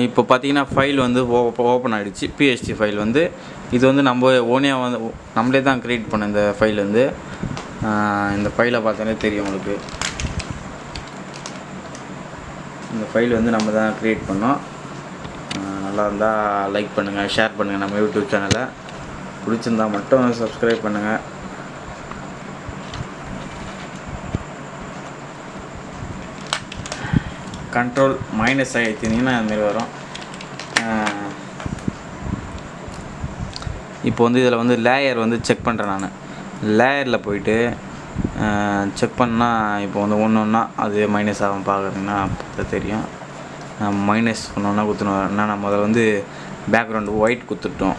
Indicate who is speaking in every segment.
Speaker 1: இப்போ பார்த்தீங்கன்னா ஃபைல் வந்து ஓப்பன் ஆகிடுச்சு. பிஎஸ்டி ஃபைல் வந்து இது வந்து நம்ம ஓனியாக வந்து நம்மளே தான் க்ரியேட் பண்ண இந்த ஃபைல் வந்து. இந்த ஃபைலை பார்த்தாலே தெரியும் உங்களுக்கு. இந்த ஃபைல் வந்து நம்ம தான் க்ரியேட் பண்ணோம். நல்லா இருந்தால் லைக் பண்ணுங்கள், ஷேர் பண்ணுங்கள் நம்ம யூடியூப் சேனலை. பிடிச்சிருந்தா மட்டும் சப்ஸ்கிரைப் பண்ணுங்கள். கண்ட்ரோல் மைனஸ் ஆகிடுச்சிங்கன்னா அதுமாரி வரும். இப்போ வந்து இதில் வந்து லேயர் வந்து செக் பண்ணுறேன் நான். லேயரில் போயிட்டு செக் பண்ணால் இப்போ வந்து ஒன்று ஒன்றா அது மைனஸ் ஆகும் பார்க்குறீங்கன்னா அப்போ தெரியும். மைனஸ் ஒன்று ஒன்றா குத்துணும். ஏன்னா நம்ம அதில் வந்து பேக்ரவுண்டு ஒயிட் குத்துட்டோம்.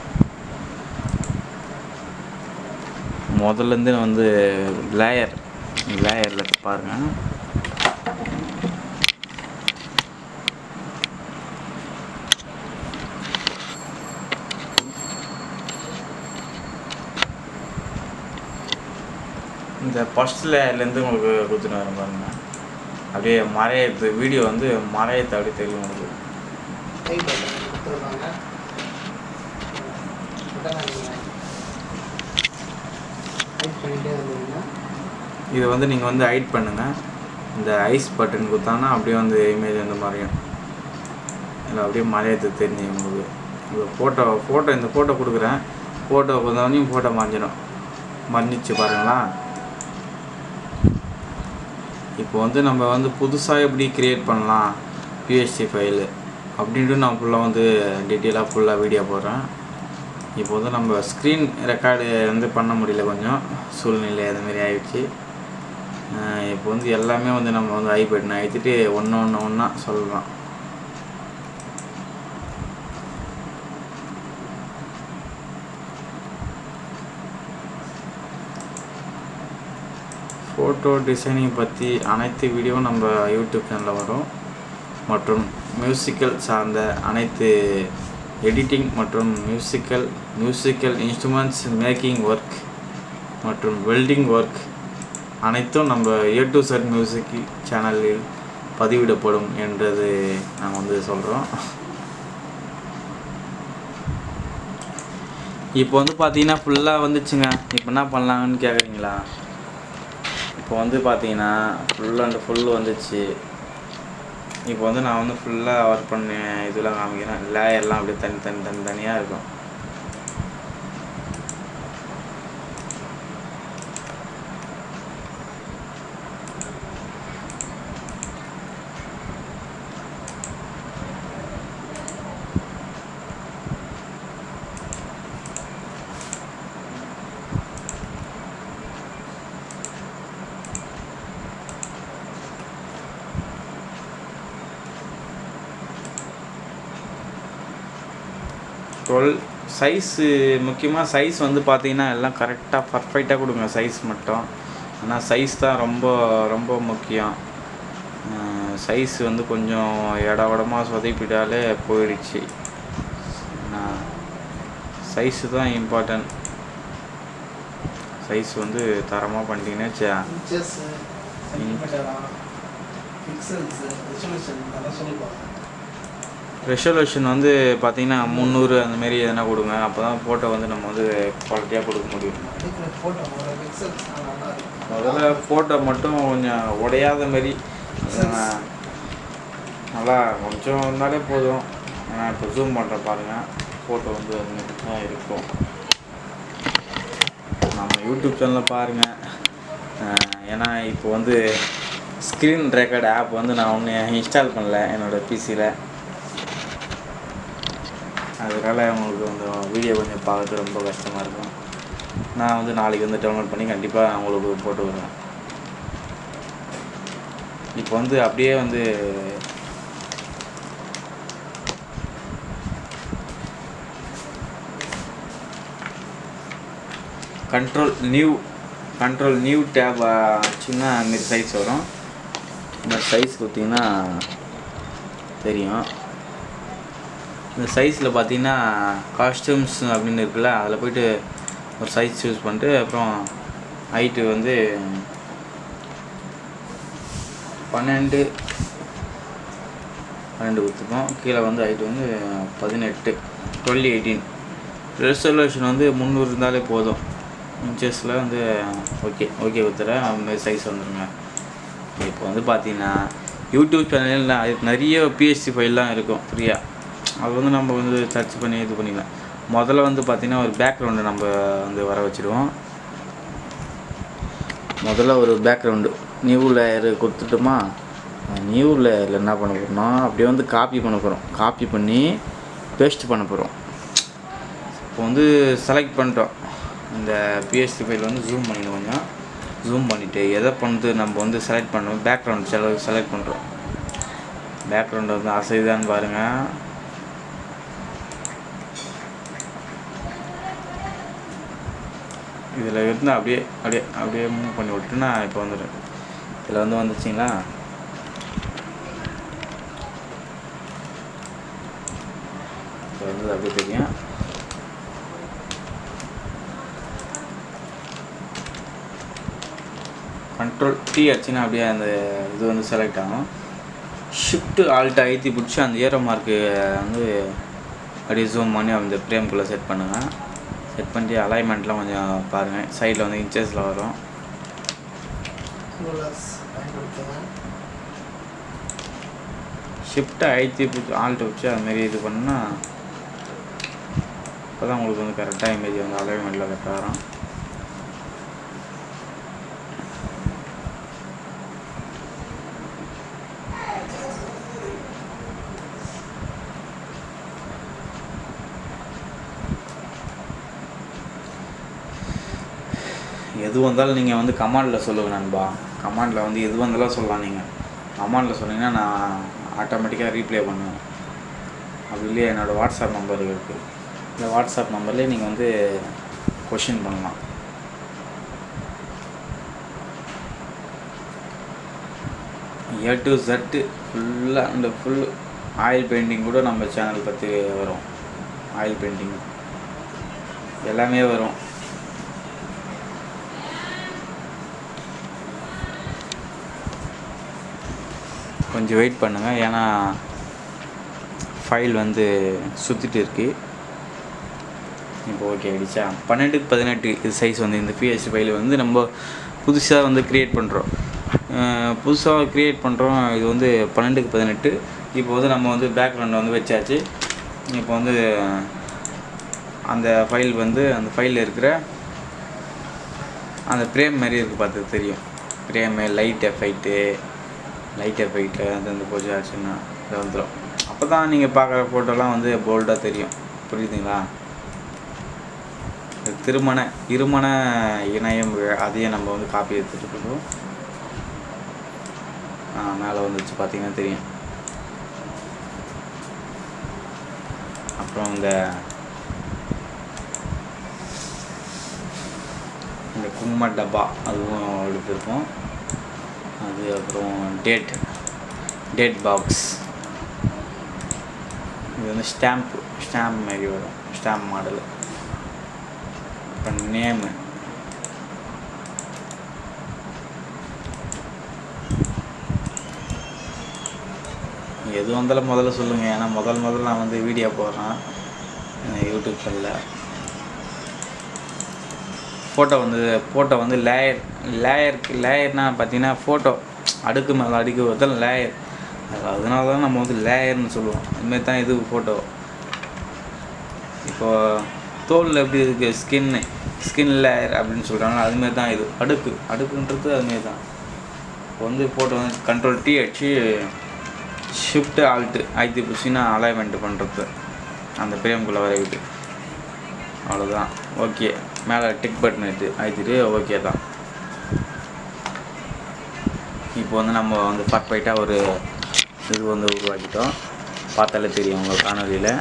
Speaker 1: முதல்லேருந்து வந்து லேயரில் பாருங்கள். இந்த ஃபஸ்ட் லேயர்லேருந்து உங்களுக்கு கொடுத்துட்டு வரேன் பாருங்க. அப்படியே மறையத்து வீடியோ வந்து மறையத்து அப்படியே தெரியும் உங்களுக்கு. இது வந்து நீங்கள் வந்து ஹைட் பண்ணுங்கள். இந்த ஐஸ் பட்டன் கொடுத்தாங்கன்னா அப்படியே வந்து இமேஜ் வந்து மறையும். இல்லை அப்படியே மறையத்து தெரிஞ்சு உங்களுக்கு. இந்த ஃபோட்டோ கொடுக்குறேன். ஃபோட்டோ கொடுத்தவனையும் ஃபோட்டோ மறைஞ்சிச்சு பாருங்களா. இப்போ வந்து நம்ம வந்து புதுசாக எப்படி க்ரியேட் பண்ணலாம் பிஎஸ்டி ஃபைலு அப்படின்ட்டு நான் ஃபுல்லாக வந்து டீட்டெயிலாக வீடியோ போடுறேன். இப்போ வந்து நம்ம ஸ்க்ரீன் ரெக்கார்டு வந்து பண்ண முடியல, கொஞ்சம் சூழ்நிலை அதுமாரி ஆகிடுச்சு. இப்போ வந்து எல்லாமே வந்து நம்ம வந்து ஐ பட்டன் அழுத்திட்டு ஒன்றா சொல்லலாம். ஃபோட்டோ டிசைனிங் பற்றி அனைத்து வீடியோவும் நம்ம யூடியூப் சேனலில் வரும். மற்றும் மியூசிக்கல் சார்ந்த அனைத்து எடிட்டிங் மற்றும் மியூசிக்கல் இன்ஸ்ட்ருமெண்ட்ஸ் மேக்கிங் ஒர்க் மற்றும் வெல்டிங் ஒர்க் அனைத்தும் நம்ம A to Z மியூசிக் சேனலில் பதிவிடப்படும் என்றது நாங்கள் வந்து சொல்கிறோம். இப்போ வந்து பார்த்தீங்கன்னா ஃபுல்லாக வந்துச்சுங்க. இப்போ என்ன பண்ணலாங்கன்னு கேட்குறீங்களா? இப்போ வந்து பார்த்தீங்கன்னா ஃபுல் அண்ட் ஃபுல் வந்துச்சு. இப்போ வந்து நான் வந்து ஃபுல்லாக ஒர்க் பண்ண இதெல்லாம் காமிக்கிறேன். லேயர்லாம் அப்படியே தனியாக இருக்கும். சைஸு முக்கியமாக சைஸ் வந்து பார்த்தீங்கன்னா எல்லாம் கரெக்டாக பர்ஃபெக்டாக கொடுங்க. சைஸ் மட்டும், ஆனால் சைஸ் தான் ரொம்ப ரொம்ப முக்கியம். சைஸ் வந்து கொஞ்சம் இடவடமாக சொதப்பிட்டாலே போயிடுச்சு. சைஸு தான் இம்பார்ட்டன்ட். சைஸ் வந்து தரமாக பண்ணிட்டீங்கன்னா ரெசல்யூஷன் வந்து பார்த்தீங்கன்னா 300 அந்தமாரி எதனா கொடுங்க. அப்போ தான் ஃபோட்டோ வந்து நம்ம வந்து குவாலிட்டியாக கொடுக்க முடியும். முதல்ல ஃபோட்டோ மட்டும் கொஞ்சம் உடையாத மாரி நல்லா கொஞ்சம் இருந்தாலே போதும். நான் இப்போ ஜூம் பண்ணுறேன் பாருங்கள். ஃபோட்டோ வந்து அதுமாரி தான் இருக்கும். நம்ம யூடியூப் சேனலில் பாருங்கள். ஏன்னா இப்போ வந்து ஸ்க்ரீன் ரெக்கார்டு ஆப் வந்து நான் ஒன்று இன்ஸ்டால் பண்ணல என்னோடய பிசியில். அதனால் உங்களுக்கு வந்து வீடியோ கொஞ்சம் பார்க்குறது ரொம்ப கஷ்டமாக இருக்கும். நான் வந்து நாளைக்கு வந்து டவுன்லோட் பண்ணி கண்டிப்பாக உங்களுக்கு போட்டு வருவேன். இப்போ வந்து அப்படியே வந்து கண்ட்ரோல் நியூ டேப் சின்ன மாரி சைஸ் வரும். இந்த சைஸ் கொடுத்தீங்கன்னா தெரியும். இந்த சைஸில் பார்த்தீங்கன்னா காஸ்டியூம்ஸ் அப்படின்னு இருக்குல்ல, அதில் போய்ட்டு ஒரு சைஸ் சூஸ் பண்ணிட்டு அப்புறம் ஹைட்டு வந்து 12 12 கொடுத்துருக்கோம். கீழே வந்து ஹைட் வந்து 18 1218. ரெசல்யூஷன் வந்து 300 இருந்தாலே போதும். இன்ச்சஸில் வந்து ஓகே கொடுத்துறேன். அதுமாதிரி சைஸ் வந்துடுங்க. இப்போ வந்து பார்த்தீங்கன்னா யூடியூப் சேனலில் நிறைய பிஎஸ்சி ஃபைல்லாம் இருக்கும் ஃப்ரீயாக. அது வந்து நம்ம வந்து சர்ச் பண்ணி இது பண்ணிக்கலாம். முதல்ல வந்து பார்த்திங்கன்னா ஒரு பேக்ரவுண்டு நம்ம வந்து வர வச்சுருவோம். முதல்ல ஒரு பேக்ரவுண்டு நியூ லேயர் கொடுத்துட்டோமா. நியூ லேயரில் என்ன பண்ண போகிறோம்னா அப்படியே வந்து காப்பி பண்ண போகிறோம். காப்பி பண்ணி பேஸ்ட் பண்ண போகிறோம். இப்போ வந்து செலக்ட் பண்ணிட்டோம். இந்த பிஎஸ்சி ஃபைல் வந்து ஜூம் பண்ணிடுவோம். கொஞ்சம் ஜூம் பண்ணிவிட்டு எதை பண்ணுறது நம்ம வந்து செலக்ட் பண்ணுறோம். பேக்ரவுண்ட் செலக்ட் பண்ணுறோம். பேக்ரவுண்டு வந்து அசைதான்னு பாருங்கள். இதில் இருந்து அப்படியே மூவ் பண்ணி விட்டுனா இப்போ வந்துடும். இதில் வந்து வந்துச்சிங்களா. இப்போ வந்து அப்படியே தெரியும். கண்ட்ரோல் T ஆச்சுன்னா அப்படியே அந்த இது வந்து செலக்ட் ஆகும். ஷிஃப்ட்டு ஆல்ட் அழுத்தி பிடிச்சி அந்த ஏரோ மார்க்கு வந்து அப்படியே ஜூம் பண்ணி அந்த ஃப்ரேம்குள்ளே செட் பண்ணுங்கள். செட் பண்ணிட்டு அலைன்மெண்ட்லாம் கொஞ்சம் பாருங்கள். சைடில் வந்து இன்ச்சஸில் வரும். ஷிஃப்ட்டை அழுத்தி பிடிச்சி ஆல்ட் வச்சு அதுமாரி இது பண்ணால் அப்போ தான் உங்களுக்கு வந்து கரெக்டாக இமேஜ் வந்து அலைன்மெண்ட்டில் கரெக்டாக வரும். எது வந்தாலும் நீங்கள் வந்து கமாண்டில் சொல்லுங்கள் நண்பா. கமாண்டில் வந்து எது வந்தாலும் சொல்லலாம். நீங்கள் கமாண்டில் சொன்னீங்கன்னா நான் ஆட்டோமேட்டிக்காக ரீப்ளே பண்ணுவேன். அப்படி இல்லையா என்னோடய வாட்ஸ்அப் நம்பர் இருக்குது. இந்த வாட்ஸ்அப் நம்பர்லேயே நீங்கள் வந்து கொஷின் பண்ணலாம். A to Z ஃபுல்லாக இந்த ஃபுல் ஆயில் பெயிண்டிங் கூட நம்ம சேனல் பற்றி வரும். ஆயில் பெயிண்டிங் எல்லாமே வரும். கொஞ்சம் வெயிட் பண்ணுங்கள். ஏன்னா ஃபைல் வந்து சுற்றிட்டு இருக்குது. இப்போ ஓகே ஆகிடுச்சா. 12x18 இது சைஸ் வந்து இந்த பிஎஸ்சி ஃபைல் வந்து நம்ம புதுசாக வந்து க்ரியேட் பண்ணுறோம். இது வந்து 12x18. இப்போ வந்து நம்ம வந்து பேக்ரவுண்ட் வந்து வச்சாச்சு. இப்போ வந்து அந்த ஃபைல் வந்து அந்த ஃபைலில் இருக்கிற அந்த ஃப்ரேம் மாதிரி இருக்குது, பார்த்து தெரியும். ஃப்ரேமு லைட் எஃபெக்ட்டு அது போச்சு ஆச்சுன்னா இது வந்துடும். அப்போ தான் நீங்கள் பார்க்குற ஃபோட்டோலாம் வந்து போல்டாக தெரியும். புரியுதுங்களா. இருமண இணையம் அதையே நம்ம வந்து காப்பி எடுத்துகிட்டு போகிறோம். மேலே வந்துச்சு பார்த்தீங்கன்னா தெரியும். அப்புறம் இந்த குங்கும டப்பா அதுவும் எடுத்துருக்கோம். அது அப்புறம் டேட் பாக்ஸ். இது வந்து ஸ்டாம்ப் மாதிரி வரும். Stamp model. அப்புறம் நேமு. எது வந்தாலும் முதல்ல சொல்லுங்கள். ஏன்னா முதல்ல நான் வந்து வீடியோ போடுறேன் யூடியூப் சேனலில். ஃபோட்டோ வந்து லேயர்னால் பார்த்தீங்கன்னா ஃபோட்டோ அடுக்கு மேலே அடுக்கு ஒருத்தர் லேயர். அதனால தான் நம்ம வந்து லேயர்னு சொல்லுவோம். இதுமாரி தான் இது ஃபோட்டோ. இப்போது தோலில் எப்படி இருக்குது ஸ்கின் லேயர் அப்படின்னு சொல்கிறாங்க. அதுமாரி தான் இது அடுக்குன்றது அதுமாரி தான். இப்போ வந்து ஃபோட்டோ வந்து கண்ட்ரோல் T அடிச்சு ஷிஃப்ட்டு ஆல்ட்டு அழுத்தி பிடிச்சின்னா அலைன்மெண்ட் பண்ணுறது அந்த ஃப்ரேம்குள்ளே வரைக்குது. அவ்வளோதான். ஓகே. மேலே டிக் பட்டன் அழுத்திட்டு ஓகே தான். இப்போ வந்து நம்ம வந்து பர்ஃபெக்டாக ஒரு இது வந்து உருவாக்கிட்டோம். பார்த்தாலே தெரியும் உங்கள் காணொலியில்.